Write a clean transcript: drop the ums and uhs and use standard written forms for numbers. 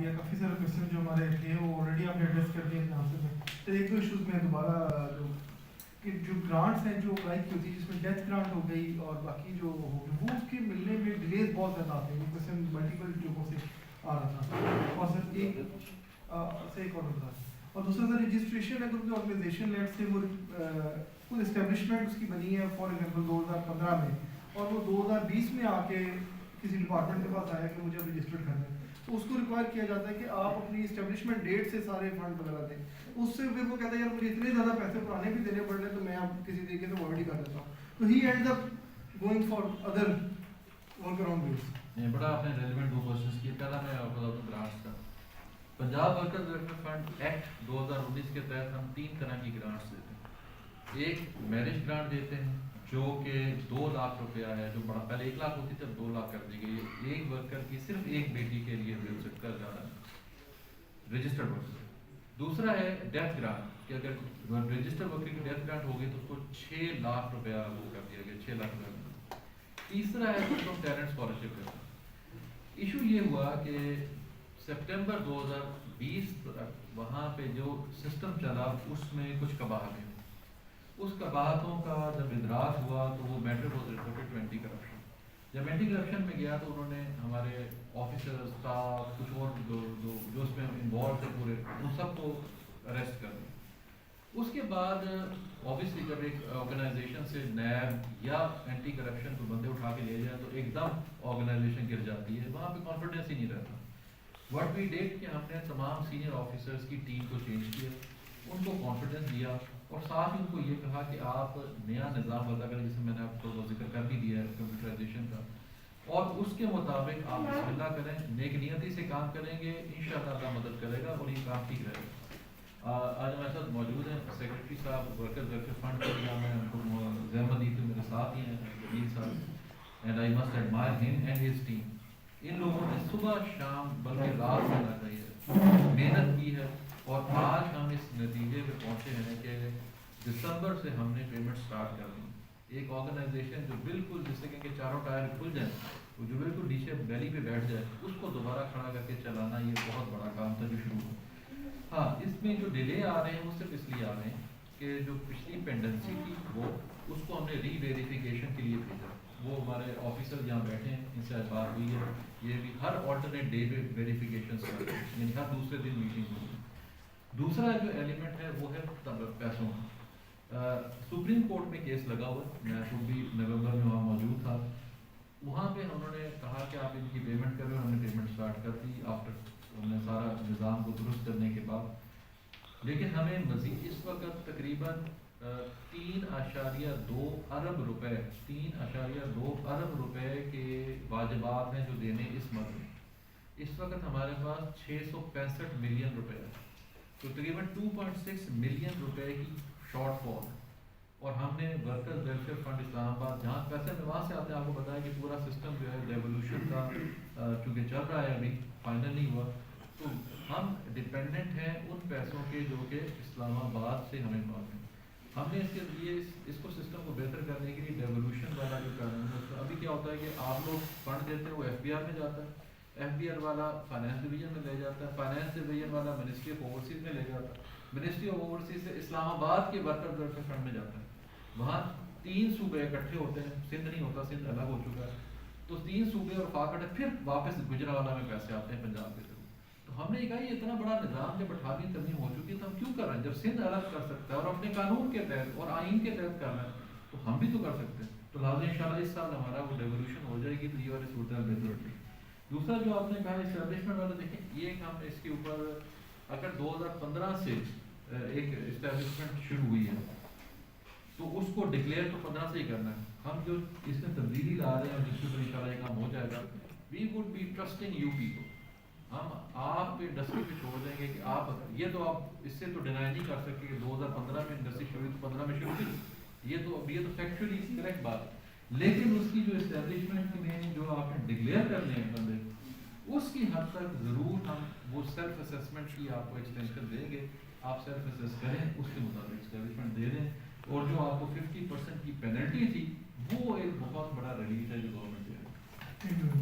کیا, کافی سارے کوشچن جو ہمارے تھے وہ آلریڈی آپ نے ایڈریس کر دیے اپنے آنسر میں. تو ایک دو ایشوز میں دوبارہ جو گرانٹس ہیں جو اپلائی کی ہوتی ہے جس میں ڈیتھ گرانٹ ہو گئی اور باقی جو ہو گئی وہ اس کے ملنے میں ڈیلیز بہت زیادہ آتے ہیں. وہ کوشچن ملٹیپل جگہوں سے آ رہا تھا. اور سر ایک اور ہوتا ہے, اور دوسرا سر رجسٹریشن اگر کوئی آرگنائزیشن لیٹ سے وہ کوئی اسٹیبلشمنٹ اس کی بنی ہے فار ایگزامپل 2015 میں اور وہ 2020 میں آ کے کسی ڈپارٹمنٹ کے پاس آیا کہ مجھے رجسٹرڈ کرنا ہے, تو اس کو ریکوائر کیا جاتا ہے کہ آپ اپنی اسٹیبلشمنٹ ڈیٹ سے سارے فنڈ وغیرہ دیں. اس سے پھر وہ کہتا ہے یار مجھے اتنے زیادہ پیسے پرانے بھی دینے پڑ رہے ہیں تو میں اب کسی طریقے سے اوائڈ ہی کر دیتا ہوں. تو he ends up going for other work around ways. بڑا آپ نے ریلیونٹ دو کوشچنس کیے. پہلا میں آپ کو بتا دوں گرانٹس کا. Punjab workers welfare fund act 2019 کے تحت ہم 3 طرح کی گرانٹس دیتے ہیں. ایک میرج گرانٹ دیتے ہیں جو کہ 2 لاکھ روپیہ ہے, جو بڑا پہلے 1 لاکھ ہوتی تھی اب 2 لاکھ کر دی گئی ہے. ایک ورکر کی صرف ایک بیٹی کے لیے مل سکتا ہے زیادہ رجسٹرڈ ورکر. دوسرا ہے ڈیتھ گرانٹ کہ اگر رجسٹرڈ ورکر کی ڈیتھ گرانٹ ہوگی تو اس کو 6 لاکھ روپیہ وہ کر دیا گیا, 6 لاکھ روپیہ. تیسرا ہے ٹیلنٹ اسکالرشپ کا. ایشو یہ ہوا کہ سپٹمبر 2020 وہاں پہ جو سسٹم چلا اس میں کچھ قباحتیں. اس قباحتوں کا جب ادراک ہوا تو وہ matter was reported to anti corruption. جب اینٹی کرپشن میں گیا تو انہوں نے ہمارے آفیسر اسٹاف کچھ اور جو اس میں انوالو تھے پورے ان سب کو اریسٹ کر دیا. اس کے بعد اوبیسلی جب ایک آرگنائزیشن سے نیب یا اینٹی کرپشن کو بندے اٹھا کے لے جائیں تو ایک دم آرگنائزیشن گر جاتی ہے, وہاں پہ کانفیڈنس ہی نہیں رہتا. واٹ وی ڈیڈ کہ ہم نے تمام سینئر آفیسرس کی ٹیم کو چینج کیا, ان کو کانفیڈنس دیا اور ساتھ ہی ان کو یہ کہا کہ آپ نیا نظام وضع کریں, جسے میں نے آپ کو ذکر کر بھی دیا ہے کمپیوٹرائزیشن کا, اور اس کے مطابق آپ بسم اللہ کریں, نیک نیتی سے کام کریں گے, انشاءاللہ اللہ مدد کرے گا اور یہ کام ٹھیک رہے گا. آج ہمارے ساتھ موجود ہیں سیکرٹری صاحب ورکرز ویلفیئر فنڈ کے لیے, میں ان کو زحمت دی تھی, میرے ساتھ ہی ہیں جمیل صاحب, اینڈ آئی مسٹ ایڈمائر ہم اینڈ ہز ٹیم. ان لوگوں نے صبح شام بلکہ رات میں نہ کہی ہے محنت کی ہے, اور آج ہم اس نتیجے پہ پہنچے ہیں کہ دسمبر سے ہم نے پیمنٹ سٹارٹ کر دی. ایک آرگنائزیشن جو بالکل جس سے کہ چاروں ٹائر کھل جائیں, وہ جو بالکل نیچے بیلی پہ بیٹھ جائے, اس کو دوبارہ کھڑا کر کے چلانا یہ بہت بڑا کام تھا جو شروع ہوا. ہاں, اس میں جو ڈیلے آ رہے ہیں وہ صرف اس لیے آ رہے ہیں کہ جو پچھلی پینڈنسی تھی وہ اس کو ہم نے ری ویریفیکیشن کے لیے بھیجا. وہ ہمارے آفیسر جہاں بیٹھے ہیں ان سے بات ہوئی ہے, یہ بھی ہر آلٹرنیٹ ڈے پہ ویریفیکیشن یعنی ہر دوسرے دن میٹنگ ہوگی. دوسرا جو ایلیمنٹ ہے وہ ہے پیسوں. سپریم کورٹ میں کیس لگا ہوا, میں خود بھی نومبر میں وہاں موجود تھا. وہاں پہ انہوں نے کہا کہ آپ ان کی پیمنٹ کریں, ہم نے پیمنٹ اسٹارٹ کر دی آفٹر ہم نے سارا نظام کو درست کرنے کے بعد. لیکن ہمیں مزید اس وقت تقریباً 3.2 ارب روپے 3.2 ارب روپے کے واجبات ہیں جو دینے اس مد میں. اس وقت ہمارے پاس 665 ملین روپے ہے, تو تقریباً 2.6 ملین روپے کی شارٹ فال. اور ہم نے ورکرز ویلفیئر فنڈ اسلام آباد جہاں پیسے میں وہاں سے آتے ہیں, آپ کو بتایا کہ پورا سسٹم جو ہے ڈیولوشن کا چونکہ چل رہا ہے, ابھی فائنل نہیں ہوا, تو ہم ڈپینڈنٹ ہیں ان پیسوں کے جو کہ اسلام آباد سے ہمیں پاتے ہیں. ہم نے اس کے لیے اس کو سسٹم کو بہتر کرنے کے لیے ڈیولوشن والا جو قانون ہے, ابھی کیا ہوتا ہے کہ آپ لوگ فنڈ دیتے ہیں وہ ایف بی آر میں جاتا ہے, ایف بی آر والا فائنانس ڈویژن میں لے جاتا ہے, فائنانس ڈویژن والا منسٹری آف اوورسیز میں لے جاتا ہے, منسٹری آف اوورسیز سے اسلام آباد کے ورکر ویلفیئر فنڈ میں جاتا ہے. وہاں 3 صوبے اکٹھے ہوتے ہیں, سندھ نہیں ہوتا, سندھ الگ ہو چکا ہے, تو 3 صوبے اور فاقٹ پھر واپس گجرانوالہ میں پیسے آتے ہیں پنجاب کے تھرو. تو ہم نے کہا یہ اتنا بڑا نظام جب 18ویں ترمیم ہو چکی ہے تو ہم کیوں کر رہے ہیں, جب سندھ الگ کر سکتا ہے اور اپنے قانون کے تحت اور آئین کے تحت کر رہے ہیں تو ہم بھی تو کر سکتے ہیں. تو لہٰذا انشاءاللہ اس سال ہمارا وہ ڈیولوشن ہو جائے گی تو یہ والی صورتحال بہتر ہوگی. دوسرا جو آپ نے کہا اسٹیبلشمنٹ والا, دیکھیں یہ ہم اس کے اوپر اگر 2015 سے ایک اسٹیبلشمنٹ شروع ہوئی ہے تو اس کو ڈکلیئر تو 15 سے ہی کرنا ہے. ہم جو اس میں تبدیلی لا رہے ہیں جس کے اوپر انشاءاللہ یہ کام ہو جائے گا, we would be trusting you people. ہم آپ پہ انڈسٹری پہ چھوڑ دیں گے کہ آپ یہ تو آپ اس سے تو ڈینائی نہیں کر سکتے کہ 2015 میں انڈسٹری شروع ہوئی تو 15 میں شروع ہوئی, یہ تو فیکچولی کریکٹ بات. لیکن اس کی جو اسٹیبلشمنٹ میں جو آپ نے ڈکلیئر کرنے ہیں بندے, اس کی حد تک ضرور ہم وہ سیلف اسیسمنٹ کی آپ کو ایکسٹینشن دیں گے. آپ سیلف اسیس کریں, اس کے مطابق اسٹیبلشمنٹ دے دیں, اور جو آپ کو 50% کی پینلٹی تھی وہ ایک بہت بڑا ریلیف ہے جو گورنمنٹ دے رہی ہے. Thank you.